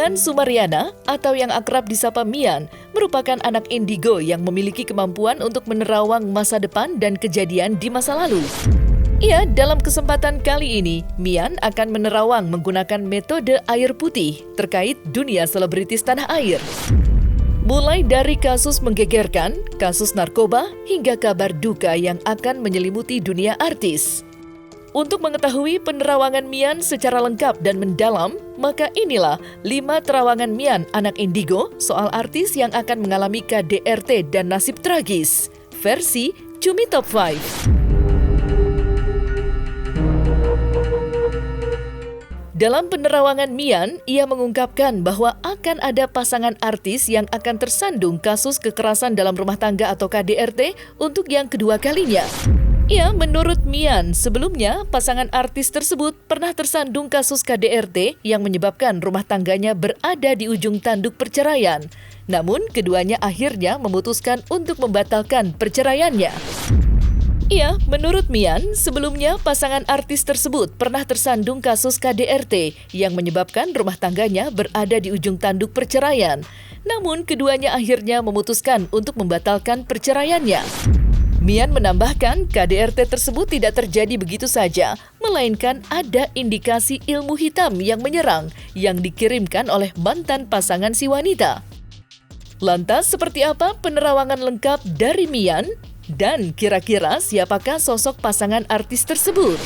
Mian Sumariana atau yang akrab disapa Mian merupakan anak indigo yang memiliki kemampuan untuk menerawang masa depan dan kejadian di masa lalu. Ia dalam kesempatan kali ini, Mian akan menerawang menggunakan metode air putih terkait dunia selebritis tanah air. Mulai dari kasus menggegerkan, kasus narkoba, hingga kabar duka yang akan menyelimuti dunia artis. Untuk mengetahui penerawangan Mian secara lengkap dan mendalam, maka inilah 5 terawangan Mian anak indigo soal artis yang akan mengalami KDRT dan nasib tragis. Versi Cumi Top 5. Dalam penerawangan Mian, ia mengungkapkan bahwa akan ada pasangan artis yang akan tersandung kasus kekerasan dalam rumah tangga atau KDRT untuk yang kedua kalinya. Menurut Mian, sebelumnya pasangan artis tersebut pernah tersandung kasus KDRT yang menyebabkan rumah tangganya berada di ujung tanduk perceraian. Namun, keduanya akhirnya memutuskan untuk membatalkan perceraiannya. Menurut Mian, sebelumnya pasangan artis tersebut pernah tersandung kasus KDRT yang menyebabkan rumah tangganya berada di ujung tanduk perceraian. Namun, keduanya akhirnya memutuskan untuk membatalkan perceraiannya. Mian menambahkan KDRT tersebut tidak terjadi begitu saja, melainkan ada indikasi ilmu hitam yang menyerang yang dikirimkan oleh mantan pasangan si wanita. Lantas seperti apa penerawangan lengkap dari Mian? Dan kira-kira siapakah sosok pasangan artis tersebut?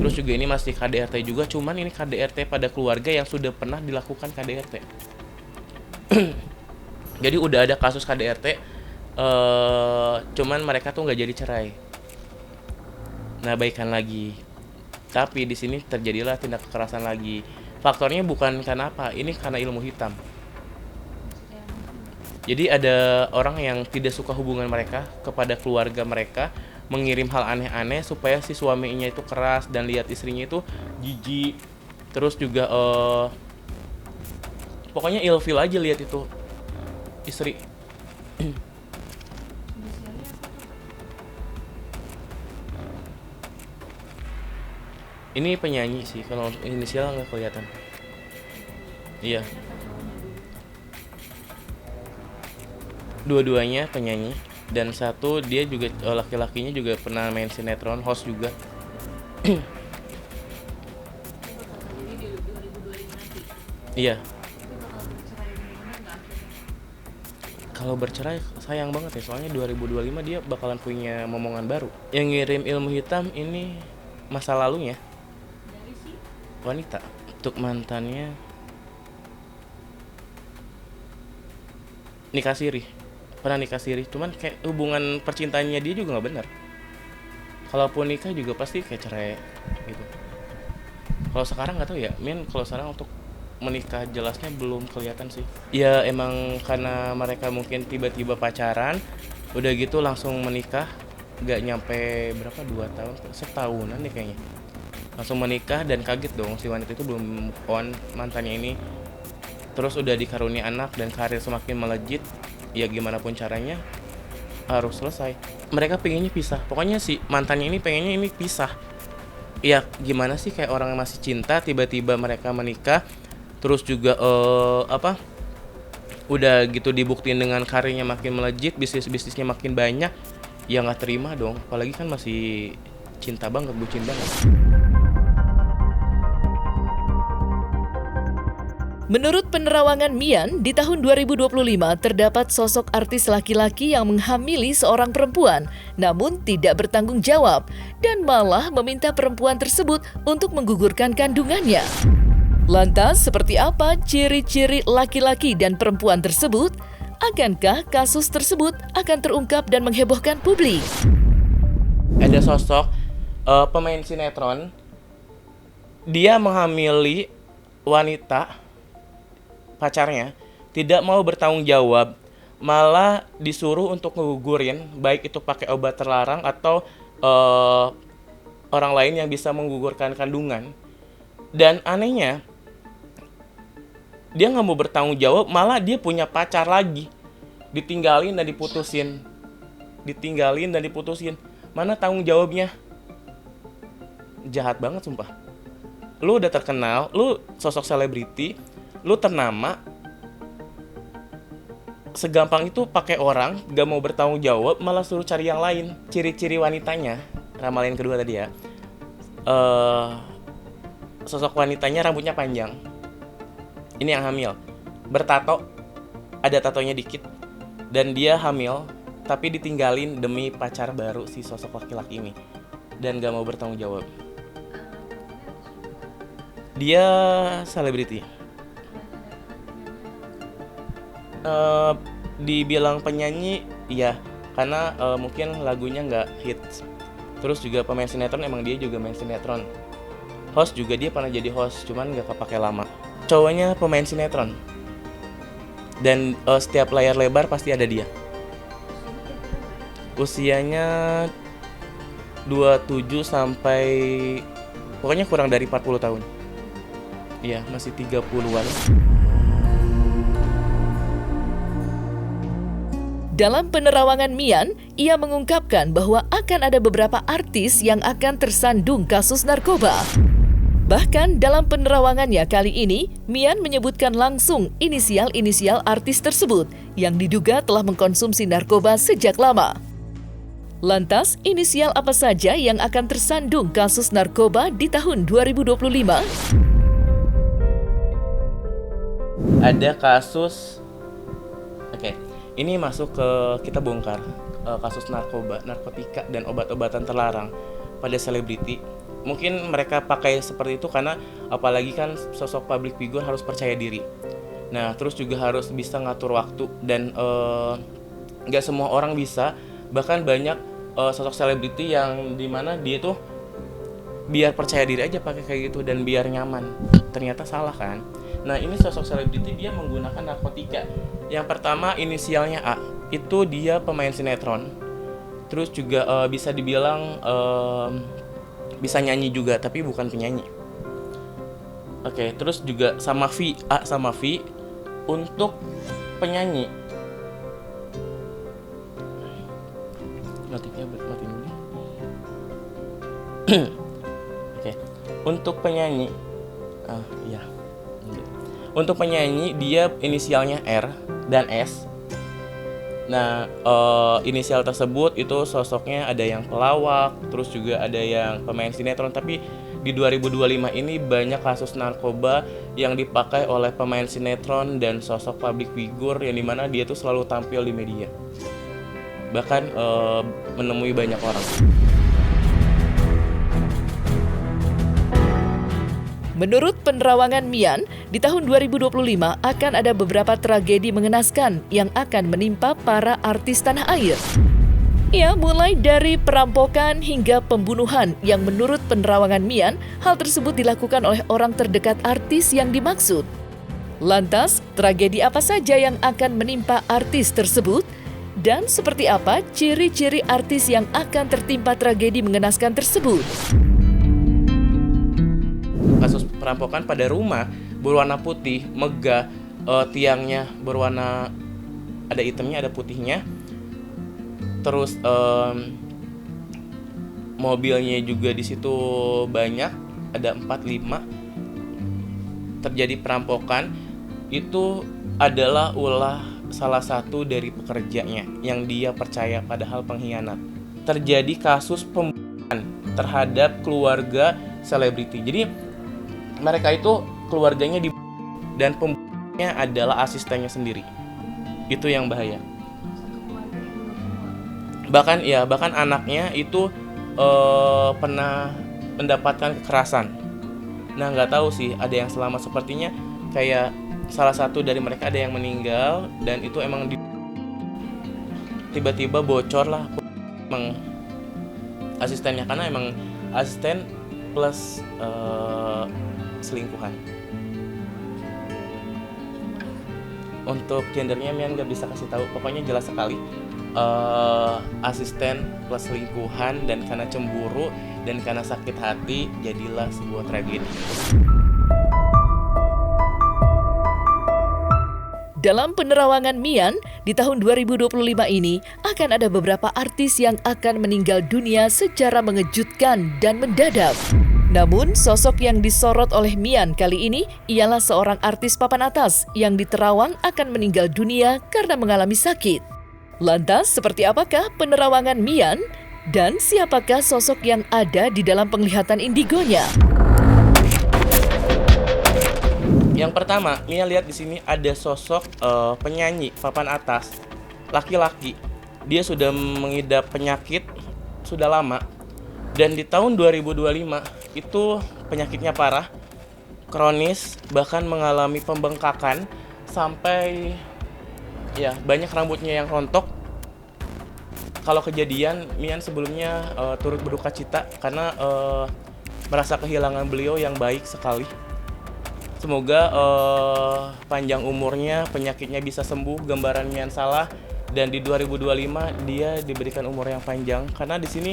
Terus juga ini masih KDRT juga, cuman ini KDRT pada keluarga yang sudah pernah dilakukan KDRT. Jadi udah ada kasus KDRT, cuman mereka tuh nggak jadi cerai. Nah, baikan lagi. Tapi di sini terjadilah tindak kekerasan lagi. Faktornya bukan karena apa, ini karena ilmu hitam. Jadi ada orang yang tidak suka hubungan mereka kepada keluarga mereka, mengirim hal aneh-aneh supaya si suaminya itu keras dan lihat istrinya itu jijik. Terus juga pokoknya ilfil aja lihat itu istri. Ini penyanyi sih, kalau inisial nggak kelihatan. Iya. Dua-duanya penyanyi, dan satu dia juga laki-lakinya juga pernah main sinetron, host juga. Iya. Kalau bercerai sayang banget ya, soalnya 2025 dia bakalan punya momongan baru. Yang ngirim ilmu hitam ini masa lalunya wanita. Untuk mantannya nikah siri, pernah nikah siri, cuman kayak hubungan percintaannya dia juga nggak benar. Kalaupun nikah juga pasti kayak cerai gitu. Kalau sekarang nggak tahu ya, kalau sekarang untuk menikah jelasnya belum kelihatan sih. Ya emang karena mereka mungkin tiba-tiba pacaran, udah gitu langsung menikah, nggak nyampe berapa 2 tahun, setahunan deh kayaknya. Langsung menikah dan kaget dong si wanita itu belum move on mantannya ini. Terus udah dikarunia anak dan karir semakin melejit, ya gimana pun caranya harus selesai. Mereka pengennya pisah, pokoknya si mantannya ini pengennya ini pisah. Ya gimana sih, kayak orang yang masih cinta tiba-tiba mereka menikah. Terus juga udah gitu dibuktiin dengan karirnya makin melejit, bisnisnya makin banyak, ya nggak terima dong. Apalagi kan masih cinta banget, bucin banget. Menurut penerawangan Mian, di tahun 2025 terdapat sosok artis laki-laki yang menghamili seorang perempuan, namun tidak bertanggung jawab, dan malah meminta perempuan tersebut untuk menggugurkan kandungannya. Lantas, seperti apa ciri-ciri laki-laki dan perempuan tersebut? Akankah kasus tersebut akan terungkap dan menghebohkan publik? Ada sosok pemain sinetron, dia menghamili wanita, pacarnya, tidak mau bertanggung jawab, malah disuruh untuk ngegugurin, baik itu pakai obat terlarang atau orang lain yang bisa menggugurkan kandungan. Dan anehnya, dia nggak mau bertanggung jawab, malah dia punya pacar lagi, ditinggalin dan diputusin. Mana tanggung jawabnya? Jahat banget sumpah. lu udah terkenal, lu sosok selebriti, lu ternama, segampang itu pakai orang, gak mau bertanggung jawab, malah suruh cari yang lain. Ciri-ciri wanitanya, ramalan kedua tadi ya, sosok wanitanya rambutnya panjang. Ini yang hamil, bertato, ada tatonya dikit, dan dia hamil, tapi ditinggalin demi pacar baru si sosok laki-laki ini, dan gak mau bertanggung jawab. Dia selebriti. Dibilang penyanyi, iya, karena mungkin lagunya nggak hits. Terus juga pemain sinetron, emang dia juga main sinetron. Host juga dia pernah jadi host, cuman nggak kepake lama. Cowoknya pemain sinetron. Dan setiap layar lebar pasti ada dia. Usianya 27 sampai pokoknya kurang dari 40 tahun. Iya, masih 30-an. Dalam penerawangan Mian, ia mengungkapkan bahwa akan ada beberapa artis yang akan tersandung kasus narkoba. Bahkan dalam penerawangannya kali ini, Mian menyebutkan langsung inisial-inisial artis tersebut yang diduga telah mengkonsumsi narkoba sejak lama. Lantas, inisial apa saja yang akan tersandung kasus narkoba di tahun 2025? Ada kasus, ini masuk ke kita bongkar kasus narkoba, narkotika, dan obat-obatan terlarang pada selebriti. Mungkin mereka pakai seperti itu karena apalagi kan sosok public figure harus percaya diri. Nah, terus juga harus bisa ngatur waktu dan nggak semua orang bisa. Bahkan banyak sosok selebriti yang dimana dia tuh biar percaya diri aja pakai kayak gitu dan biar nyaman. Ternyata salah kan? Nah, ini sosok selebriti dia menggunakan narkotika. Yang pertama inisialnya A, itu dia pemain sinetron. Terus juga bisa dibilang bisa nyanyi juga, tapi bukan penyanyi. Terus juga sama V, A sama V untuk penyanyi. Notifnya matiin dulu. Untuk penyanyi, Untuk penyanyi dia inisialnya R dan S. Nah, inisial tersebut itu sosoknya ada yang pelawak, terus juga ada yang pemain sinetron. Tapi di 2025 ini banyak kasus narkoba yang dipakai oleh pemain sinetron dan sosok public figure yang dimana dia tuh selalu tampil di media. Bahkan menemui banyak orang. Menurut penerawangan Mian, di tahun 2025 akan ada beberapa tragedi mengenaskan yang akan menimpa para artis tanah air. Ya, mulai dari perampokan hingga pembunuhan yang menurut penerawangan Mian, hal tersebut dilakukan oleh orang terdekat artis yang dimaksud. Lantas, tragedi apa saja yang akan menimpa artis tersebut? Dan seperti apa ciri-ciri artis yang akan tertimpa tragedi mengenaskan tersebut? Kasus perampokan pada rumah berwarna putih, megah, tiangnya berwarna ada hitamnya, ada putihnya. Terus mobilnya juga di situ banyak, ada 4-5. Terjadi perampokan, itu adalah ulah salah satu dari pekerjanya yang dia percaya padahal pengkhianat. Terjadi kasus pembunuhan terhadap keluarga selebriti. Jadi mereka itu keluarganya dan pembunuhnya adalah asistennya sendiri. Itu yang bahaya. Bahkan anaknya itu pernah mendapatkan kekerasan. Nah, nggak tahu sih ada yang selamat, sepertinya kayak salah satu dari mereka ada yang meninggal dan itu emang tiba-tiba bocor lah emang asistennya, karena emang asisten plus selingkuhan. Untuk gendernya Mian nggak bisa kasih tahu, pokoknya jelas sekali asisten plus selingkuhan, dan karena cemburu dan karena sakit hati jadilah sebuah tragedi. Dalam penerawangan Mian, di tahun 2025 ini akan ada beberapa artis yang akan meninggal dunia secara mengejutkan dan mendadak. Namun, sosok yang disorot oleh Mian kali ini ialah seorang artis papan atas yang di Terawang akan meninggal dunia karena mengalami sakit. Lantas, seperti apakah penerawangan Mian? Dan siapakah sosok yang ada di dalam penglihatan indigonya? Yang pertama, Mia lihat di sini ada sosok penyanyi papan atas, laki-laki. Dia sudah mengidap penyakit sudah lama. Dan di tahun 2025 itu penyakitnya parah, kronis, bahkan mengalami pembengkakan sampai ya banyak rambutnya yang rontok. Kalau kejadian, Mian sebelumnya turut berduka cita karena merasa kehilangan beliau yang baik sekali. Semoga panjang umurnya, penyakitnya bisa sembuh, gambaran Mian salah, dan di 2025 dia diberikan umur yang panjang. Karena di sini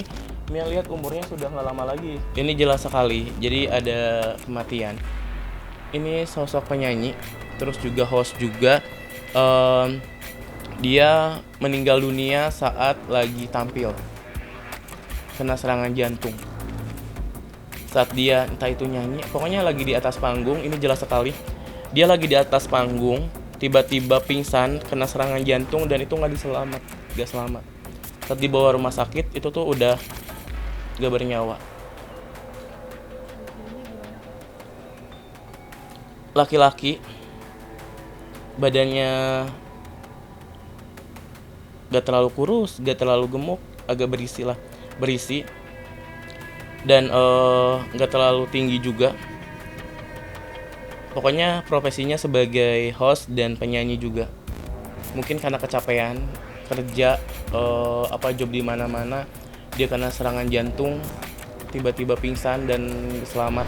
Mia lihat umurnya sudah nggak lama lagi. Ini jelas sekali, jadi ada kematian. Ini sosok penyanyi, terus juga host juga. Dia meninggal dunia saat lagi tampil, kena serangan jantung. Saat dia entah itu nyanyi, pokoknya lagi di atas panggung, ini jelas sekali. Dia lagi di atas panggung, tiba-tiba pingsan, kena serangan jantung, dan itu nggak selamat. Saat dibawa rumah sakit, itu tuh udah gak bernyawa. Laki-laki, badannya gak terlalu kurus, gak terlalu gemuk, agak berisi, dan gak terlalu tinggi juga. Pokoknya profesinya sebagai host dan penyanyi juga. Mungkin karena kecapean kerja, job di mana-mana, dia kena serangan jantung, tiba-tiba pingsan dan selamat.